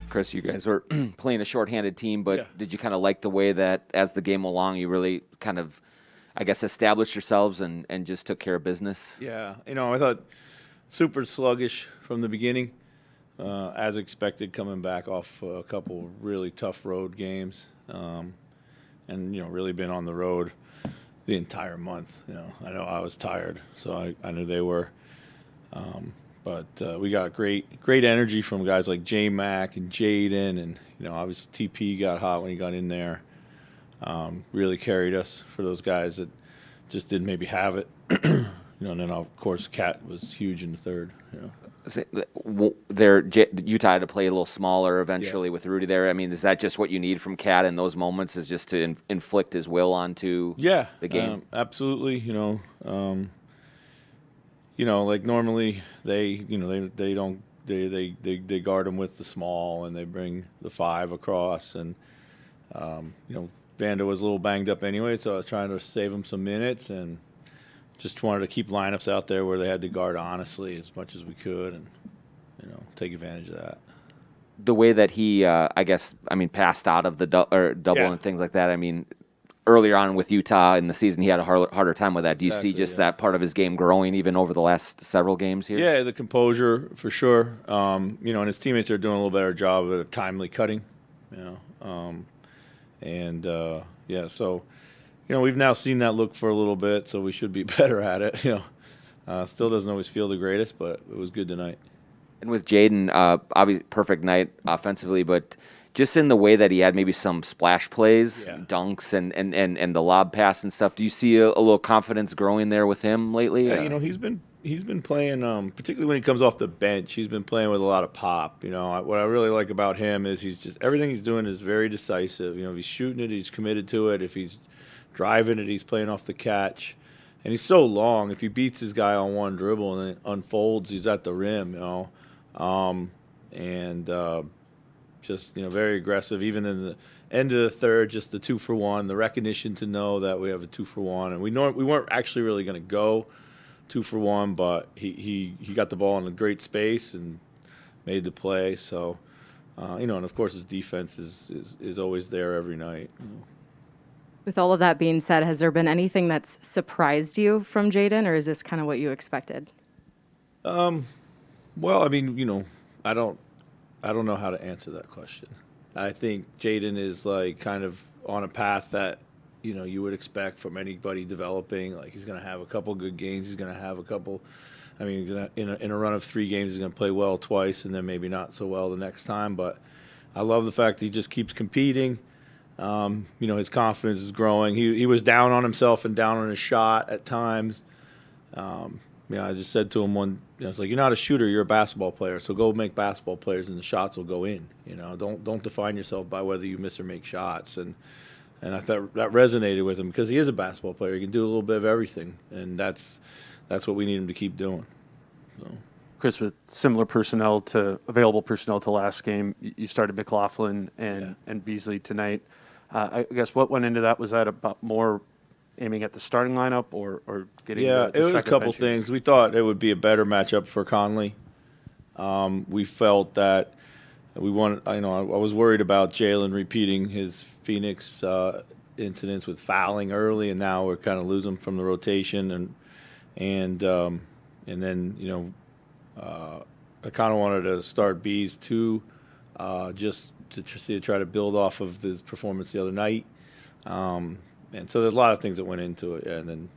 Chris, you guys were playing a shorthanded team, but Yeah. did you kind of like the way that as the game went along, you really kind of, I guess, established yourselves and just took care of business? Yeah, I thought super sluggish from the beginning, as expected, coming back off a couple really tough road games, and really been on the road the entire month. I know I was tired, so I knew they were. But we got great energy from guys like J Mac and Jaden, and obviously TP got hot when he got in there. Really carried us for those guys that just didn't maybe have it. And then of course Cat was huge in the third. Utah had to play a little smaller eventually with Rudy there. I mean, is that just what you need from Cat in those moments? Is just to inflict his will onto the game? Absolutely. Like normally they don't they guard him with the small and they bring the 5 across, and Vanda was a little banged up anyway, so I was trying to save him some minutes and just wanted to keep lineups out there where they had to guard honestly as much as we could, and take advantage of that. The way that he, passed out of the double and things like that. I mean, earlier on with Utah in the season, he had a harder time with that. Do you see just that part of his game growing even over the last several games here? Yeah, the composure for sure. And his teammates are doing a little better job of timely cutting. So we've now seen that look for a little bit, so we should be better at it. Still doesn't always feel the greatest, but it was good tonight. And with Jaden, obviously perfect night offensively, but just in the way that he had maybe some splash plays, dunks, and the lob pass and stuff. Do you see a little confidence growing there with him lately? Yeah, he's been playing, particularly when he comes off the bench. He's been playing with a lot of pop. What I really like about him is he's just everything he's doing is very decisive. If he's shooting it, he's committed to it. If he's driving it, he's playing off the catch. And he's so long. If he beats his guy on one dribble and it unfolds, he's at the rim. Just very aggressive. Even in the end of the third, just the 2-for-1, the recognition to know that we have a 2-for-1, and we weren't actually really going to go 2-for-1, but he got the ball in a great space and made the play. So, and of course his defense is always there every night. With all of that being said, has there been anything that's surprised you from Jaden, or is this kind of what you expected? Well, I don't know how to answer that question. I think Jaden is like kind of on a path that you would expect from anybody developing. Like he's going to have a couple good games. He's going to have a couple. In a run of 3 games, he's going to play well twice, and then maybe not so well the next time. But I love the fact that he just keeps competing. His confidence is growing. He was down on himself and down on his shot at times. I just said to him it's like, you're not a shooter, you're a basketball player. So go make basketball players, and the shots will go in. Don't define yourself by whether you miss or make shots. And I thought that resonated with him because he is a basketball player. He can do a little bit of everything, and that's what we need him to keep doing. So. Chris, with similar available personnel to last game, you started McLaughlin and Beasley tonight. I guess what went into that? Was that about more aiming at the starting lineup or getting the it was a couple bench things. We thought it would be a better matchup for Conley. We felt that we wanted. I was worried about Jaylen repeating his Phoenix incidents with fouling early, and now we're kind of losing from the rotation, and then I kind of wanted to start Bees too, just to try to build off of his performance the other night. And so there's a lot of things that went into it, and then